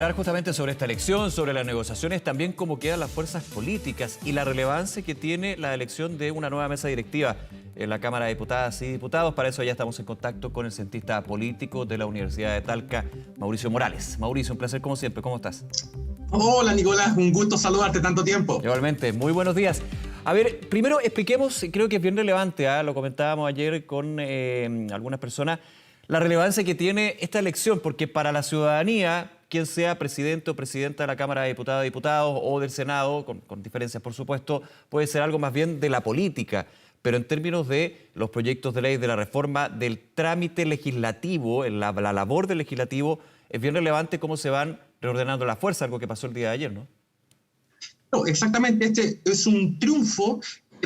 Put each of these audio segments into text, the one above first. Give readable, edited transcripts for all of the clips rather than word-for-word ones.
Hablar justamente sobre esta elección, sobre las negociaciones, también cómo quedan las fuerzas políticas y la relevancia que tiene la elección de una nueva mesa directiva en la Cámara de Diputadas y Diputados. Para eso ya estamos en contacto con el cientista político de la Universidad de Talca, Mauricio Morales. Mauricio, un placer como siempre. ¿Cómo estás? Hola Nicolás, un gusto saludarte tanto tiempo. Igualmente, muy buenos días. A ver, primero expliquemos, creo que es bien relevante, lo comentábamos ayer con algunas personas, la relevancia que tiene esta elección, porque para la ciudadanía, quien sea presidente o presidenta de la Cámara de Diputadas y Diputados o del Senado, con diferencias por supuesto, puede ser algo más bien de la política, pero en términos de los proyectos de ley, de la reforma, del trámite legislativo, la labor del legislativo, es bien relevante cómo se van reordenando las fuerzas, algo que pasó el día de ayer, ¿no? No, exactamente, este es un triunfo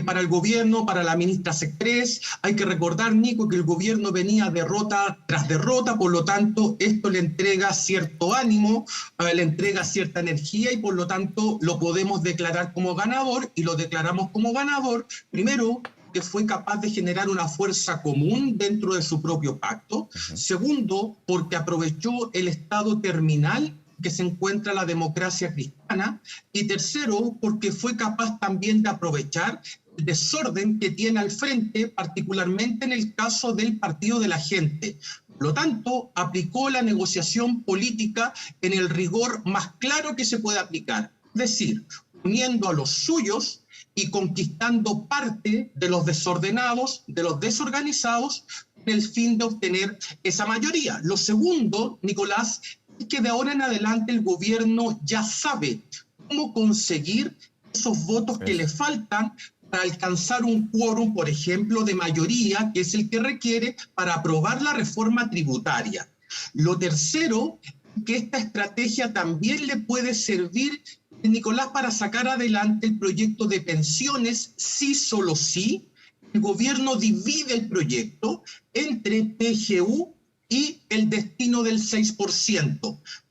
para el gobierno, para la ministra Secrets. Hay que recordar, Nico, que el gobierno venía derrota tras derrota, por lo tanto, esto le entrega cierto ánimo, le entrega cierta energía y por lo tanto lo podemos declarar como ganador y lo declaramos como ganador, primero, que fue capaz de generar una fuerza común dentro de su propio pacto. Segundo, porque aprovechó el estado terminal que se encuentra la democracia cristiana. Y tercero, porque fue capaz también de aprovechar el desorden que tiene al frente, particularmente en el caso del Partido de la Gente. Por lo tanto, aplicó la negociación política en el rigor más claro que se puede aplicar. Es decir, uniendo a los suyos y conquistando parte de los desordenados, de los desorganizados, con el fin de obtener esa mayoría. Lo segundo, Nicolás, es que de ahora en adelante el gobierno ya sabe cómo conseguir esos votos que le faltan para alcanzar un quórum, por ejemplo, de mayoría, que es el que requiere para aprobar la reforma tributaria. Lo tercero, que esta estrategia también le puede servir, Nicolás, para sacar adelante el proyecto de pensiones, sí, solo sí. El gobierno divide el proyecto entre PGU y el destino del 6%.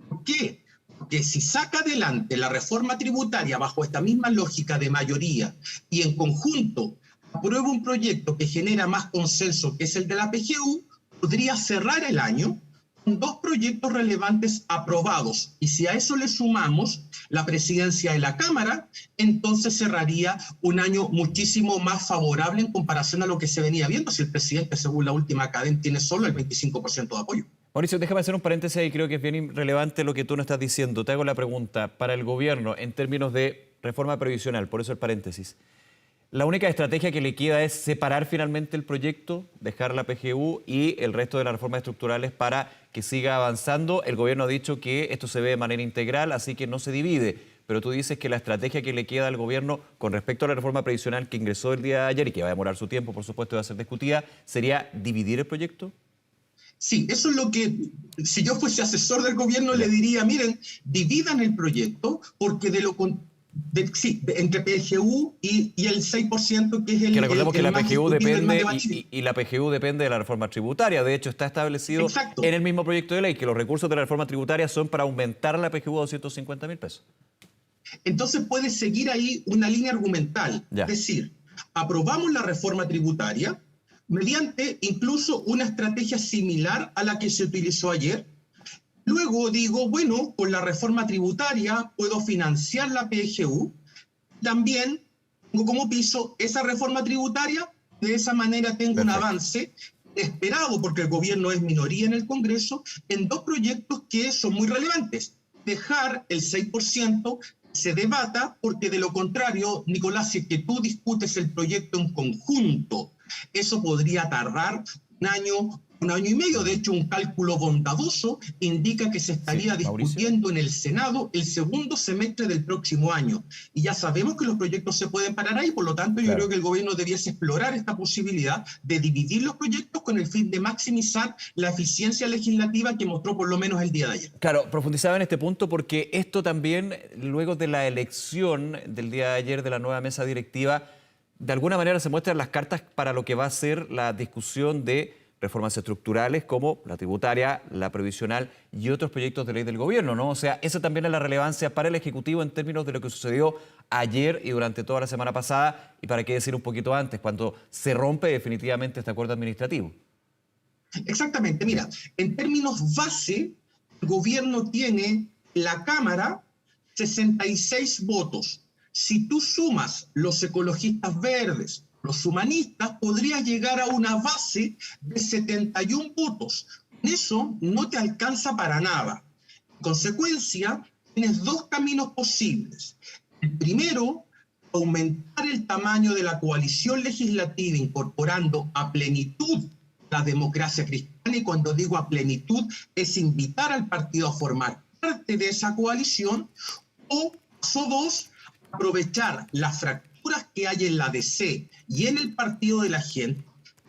¿Por qué? Porque si saca adelante la reforma tributaria bajo esta misma lógica de mayoría y en conjunto aprueba un proyecto que genera más consenso, que es el de la PGU, podría cerrar el año con dos proyectos relevantes aprobados. Y si a eso le sumamos la presidencia de la Cámara, entonces cerraría un año muchísimo más favorable en comparación a lo que se venía viendo, si el presidente, según la última cadena, tiene solo el 25% de apoyo. Mauricio, déjame hacer un paréntesis y creo que es bien relevante lo que tú nos estás diciendo. Te hago la pregunta, para el gobierno, en términos de reforma previsional, por eso el paréntesis, ¿la única estrategia que le queda es separar finalmente el proyecto, dejar la PGU y el resto de las reformas estructurales para que siga avanzando? El gobierno ha dicho que esto se ve de manera integral, así que no se divide. Pero tú dices que la estrategia que le queda al gobierno con respecto a la reforma previsional que ingresó el día de ayer y que va a demorar su tiempo, por supuesto, va a ser discutida, ¿sería dividir el proyecto? Sí, eso es lo que, si yo fuese asesor del gobierno, le diría, miren, dividan el proyecto, porque entre PGU y el 6%, que es el... Que recordemos que la PGU depende y la PGU depende de la reforma tributaria. De hecho, está establecido en el mismo proyecto de ley que los recursos de la reforma tributaria son para aumentar la PGU a 250.000 pesos. Entonces puede seguir ahí una línea argumental. Es decir, aprobamos la reforma tributaria mediante incluso una estrategia similar a la que se utilizó ayer. Luego digo, bueno, con la reforma tributaria puedo financiar la PGU. También tengo como piso esa reforma tributaria. De esa manera tengo un avance esperado, porque el gobierno es minoría en el Congreso, en dos proyectos que son muy relevantes. Dejar el 6% se debata, porque de lo contrario, Nicolás, si es que tú discutes el proyecto en conjunto, eso podría tardar un año y medio. De hecho, un cálculo bondadoso indica que se estaría discutiendo en el Senado el segundo semestre del próximo año. Y ya sabemos que los proyectos se pueden parar ahí, por lo tanto yo creo que el gobierno debiese explorar esta posibilidad de dividir los proyectos con el fin de maximizar la eficiencia legislativa que mostró por lo menos el día de ayer. Claro, profundizaba en este punto porque esto también, luego de la elección del día de ayer de la nueva mesa directiva, de alguna manera se muestran las cartas para lo que va a ser la discusión de reformas estructurales como la tributaria, la previsional y otros proyectos de ley del gobierno, ¿no? O sea, esa también es la relevancia para el Ejecutivo en términos de lo que sucedió ayer y durante toda la semana pasada, y para qué decir un poquito antes, cuando se rompe definitivamente este acuerdo administrativo. Exactamente, mira, en términos base, el gobierno tiene la Cámara 66 votos. Si tú sumas los ecologistas verdes, los humanistas, podrías llegar a una base de 71 votos. Eso no te alcanza para nada. En consecuencia, tienes dos caminos posibles. El primero, aumentar el tamaño de la coalición legislativa incorporando a plenitud la democracia cristiana, y cuando digo a plenitud es invitar al partido a formar parte de esa coalición, o paso dos, aprovechar las fracturas que hay en la DC y en el partido de la gente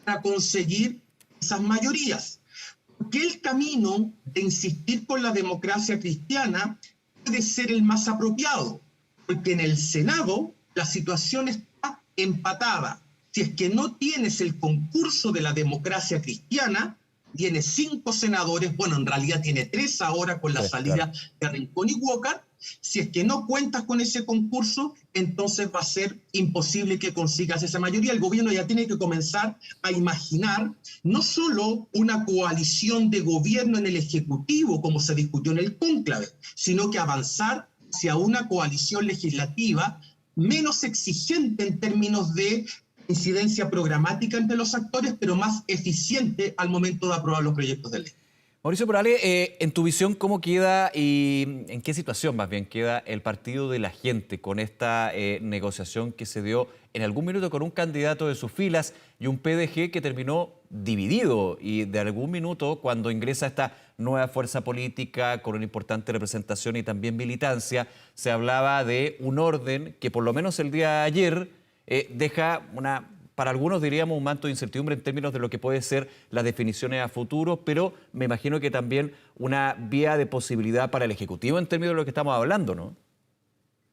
para conseguir esas mayorías. Porque el camino de insistir con la democracia cristiana puede ser el más apropiado, porque en el Senado la situación está empatada. Si es que no tienes el concurso de la democracia cristiana, tiene 5 senadores, bueno, en realidad tiene 3 ahora con la salida de Rincón y Walker. Si es que no cuentas con ese concurso, entonces va a ser imposible que consigas esa mayoría. El gobierno ya tiene que comenzar a imaginar no solo una coalición de gobierno en el Ejecutivo, como se discutió en el cónclave, sino que avanzar hacia una coalición legislativa menos exigente en términos de incidencia programática entre los actores, pero más eficiente al momento de aprobar los proyectos de ley. Mauricio Morales, en tu visión, ¿cómo queda y en qué situación más bien queda el Partido de la Gente con esta negociación que se dio en algún minuto con un candidato de sus filas y un PDG que terminó dividido? Y de algún minuto, cuando ingresa esta nueva fuerza política con una importante representación y también militancia, se hablaba de un orden que por lo menos el día de ayer deja para algunos diríamos un manto de incertidumbre en términos de lo que puede ser las definiciones a futuro, pero me imagino que también una vía de posibilidad para el Ejecutivo en términos de lo que estamos hablando, ¿no?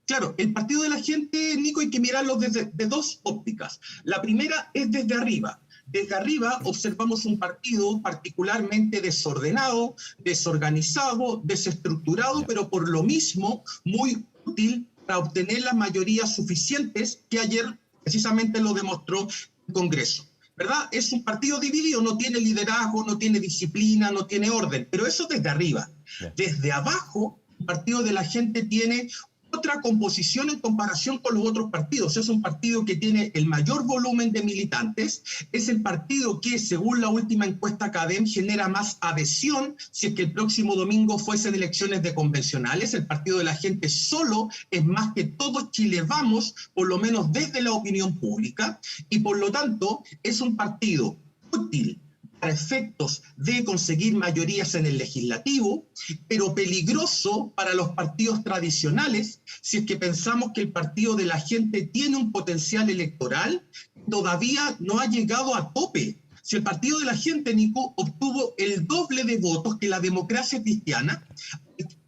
Claro, el Partido de la Gente, Nico, hay que mirarlo de dos ópticas. La primera es desde arriba. Desde arriba observamos un partido particularmente desordenado, desorganizado, desestructurado, pero por lo mismo muy útil para obtener las mayorías suficientes que ayer precisamente lo demostró el Congreso, ¿verdad? Es un partido dividido, no tiene liderazgo, no tiene disciplina, no tiene orden, pero eso desde arriba. Desde abajo, el Partido de la Gente tiene otra composición en comparación con los otros partidos. Es un partido que tiene el mayor volumen de militantes, es el partido que, según la última encuesta CADEM, genera más adhesión si es que el próximo domingo fuesen elecciones de convencionales. El Partido de la Gente solo es más que todo Chile Vamos, por lo menos desde la opinión pública, y por lo tanto es un partido útil para efectos de conseguir mayorías en el legislativo, pero peligroso para los partidos tradicionales si es que pensamos que el Partido de la Gente tiene un potencial electoral que todavía no ha llegado a tope. Si el Partido de la Gente, Nico, obtuvo el doble de votos que la democracia cristiana,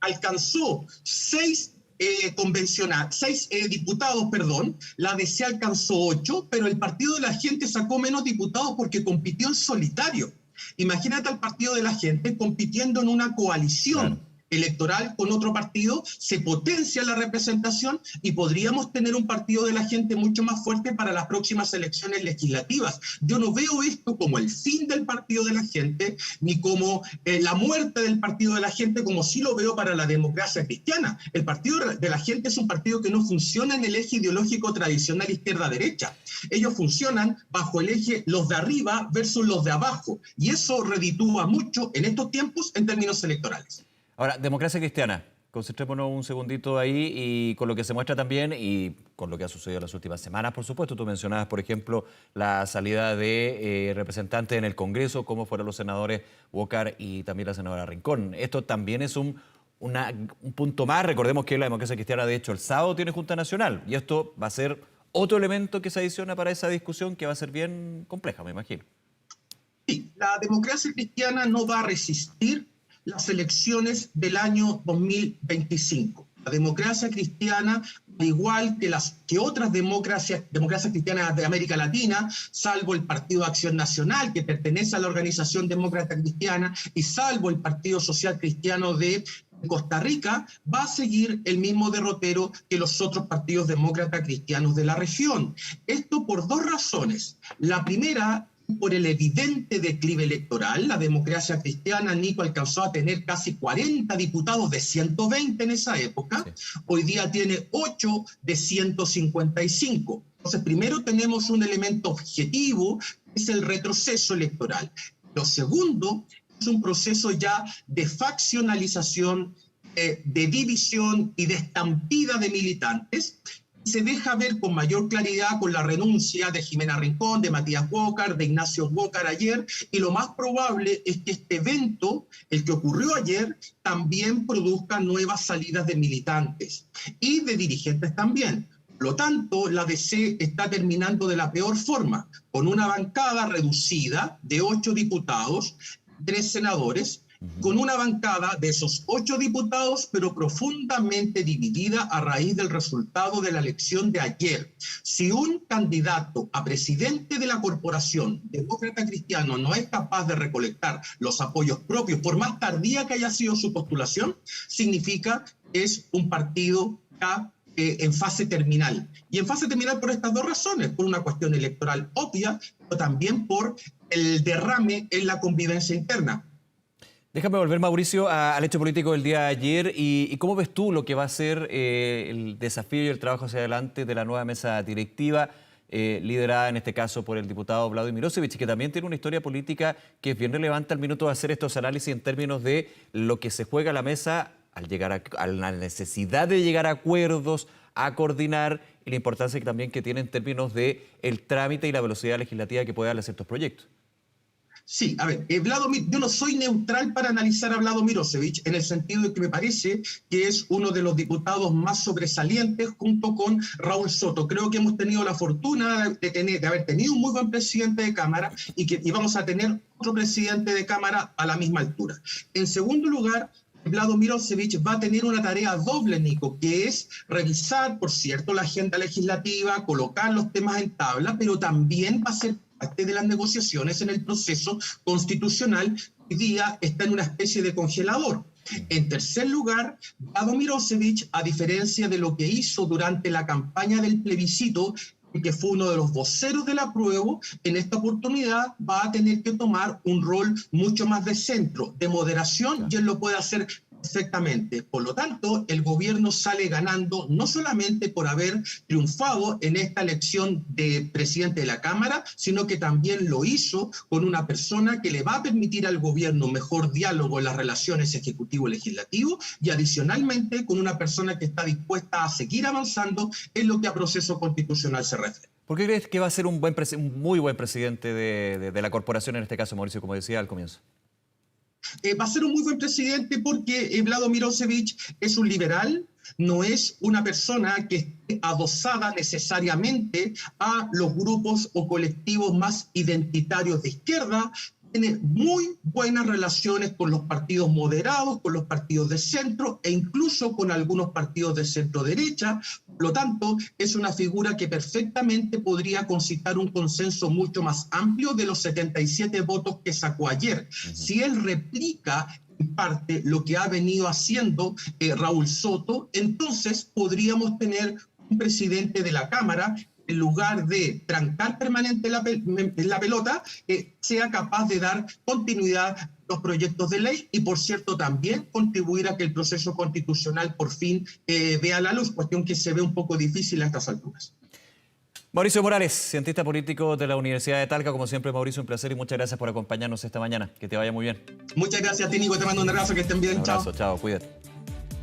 alcanzó 6 diputados, la DC alcanzó 8, pero el Partido de la Gente sacó menos diputados porque compitió en solitario. Imagínate al Partido de la Gente compitiendo en una coalición electoral con otro partido, se potencia la representación y podríamos tener un Partido de la Gente mucho más fuerte para las próximas elecciones legislativas. Yo no veo esto como el fin del Partido de la Gente, ni como la muerte del Partido de la Gente, como sí lo veo para la democracia cristiana. El Partido de la Gente es un partido que no funciona en el eje ideológico tradicional izquierda-derecha. Ellos funcionan bajo el eje los de arriba versus los de abajo, y eso reditúa mucho en estos tiempos en términos electorales. Ahora, democracia cristiana, concentrémonos un segundito ahí y con lo que se muestra también y con lo que ha sucedido en las últimas semanas, por supuesto. Tú mencionabas, por ejemplo, la salida de representantes en el Congreso, como fueron los senadores Walker y también la senadora Rincón. Esto también es un punto más. Recordemos que la democracia cristiana, de hecho, el sábado tiene Junta Nacional y esto va a ser otro elemento que se adiciona para esa discusión que va a ser bien compleja, me imagino. Sí, la democracia cristiana no va a resistir las elecciones del año 2025. La democracia cristiana, al igual que otras democracias cristianas de América Latina, salvo el Partido Acción Nacional, que pertenece a la Organización Demócrata Cristiana, y salvo el Partido Social Cristiano de Costa Rica, va a seguir el mismo derrotero que los otros partidos demócratas cristianos de la región. Esto por dos razones. La primera por el evidente declive electoral. La democracia cristiana, Nico, alcanzó a tener casi 40 diputados de 120 en esa época. Sí. Hoy día tiene 8 de 155. Entonces, primero tenemos un elemento objetivo, que es el retroceso electoral. Lo segundo es un proceso ya de faccionalización, de división y de estampida de militantes. Se deja ver con mayor claridad con la renuncia de Jimena Rincón, de Matías Walker, de Ignacio Walker ayer, y lo más probable es que este evento, el que ocurrió ayer, también produzca nuevas salidas de militantes y de dirigentes también. Por lo tanto, la DC está terminando de la peor forma, con una bancada reducida de 8 diputados, 3 senadores, con una bancada de esos 8 diputados, pero profundamente dividida a raíz del resultado de la elección de ayer. Si un candidato a presidente de la corporación demócrata cristiano no es capaz de recolectar los apoyos propios, por más tardía que haya sido su postulación, significa que es un partido ya en fase terminal. Y en fase terminal por estas dos razones, por una cuestión electoral obvia, pero también por el derrame en la convivencia interna. Déjame volver, Mauricio, al hecho político del día de ayer y cómo ves tú lo que va a ser el desafío y el trabajo hacia adelante de la nueva mesa directiva, liderada en este caso por el diputado Vlado Mirosevic, que también tiene una historia política que es bien relevante al minuto de hacer estos análisis en términos de lo que se juega a la mesa al llegar a la necesidad de llegar a acuerdos, a coordinar y la importancia que también que tiene en términos de el trámite y la velocidad legislativa que puede darle a ciertos proyectos. Sí, a ver, yo no soy neutral para analizar a Vlado Mirosevic en el sentido de que me parece que es uno de los diputados más sobresalientes junto con Raúl Soto. Creo que hemos tenido la fortuna de haber tenido un muy buen presidente de Cámara y vamos a tener otro presidente de Cámara a la misma altura. En segundo lugar, Vlado Mirosevic va a tener una tarea doble, Nico, que es revisar, por cierto, la agenda legislativa, colocar los temas en tabla, pero también va a ser parte de las negociaciones en el proceso constitucional. Hoy día está en una especie de congelador. En tercer lugar, Vlado Mirosevic, a diferencia de lo que hizo durante la campaña del plebiscito, que fue uno de los voceros del apruebo, en esta oportunidad va a tener que tomar un rol mucho más de centro, de moderación, y él lo puede hacer perfectamente. Por lo tanto, el gobierno sale ganando no solamente por haber triunfado en esta elección de presidente de la Cámara, sino que también lo hizo con una persona que le va a permitir al gobierno mejor diálogo en las relaciones ejecutivo-legislativo y adicionalmente con una persona que está dispuesta a seguir avanzando en lo que a proceso constitucional se refiere. ¿Por qué crees que va a ser un muy buen presidente de la corporación, en este caso, Mauricio, como decía al comienzo? Va a ser un muy buen presidente porque Vlado Mirosevic es un liberal, no es una persona que esté adosada necesariamente a los grupos o colectivos más identitarios de izquierda. Tiene muy buenas relaciones con los partidos moderados, con los partidos de centro e incluso con algunos partidos de centro-derecha. Por lo tanto, es una figura que perfectamente podría concitar un consenso mucho más amplio de los 77 votos que sacó ayer. Si él replica en parte lo que ha venido haciendo Raúl Soto, entonces podríamos tener un presidente de la Cámara en lugar de trancar permanente la pelota, sea capaz de dar continuidad a los proyectos de ley y, por cierto, también contribuir a que el proceso constitucional por fin vea la luz, cuestión que se ve un poco difícil a estas alturas. Mauricio Morales, cientista político de la Universidad de Talca. Como siempre, Mauricio, un placer y muchas gracias por acompañarnos esta mañana. Que te vaya muy bien. Muchas gracias a ti, Nico. Te mando un abrazo, que estén bien. Un abrazo, chao, cuídate.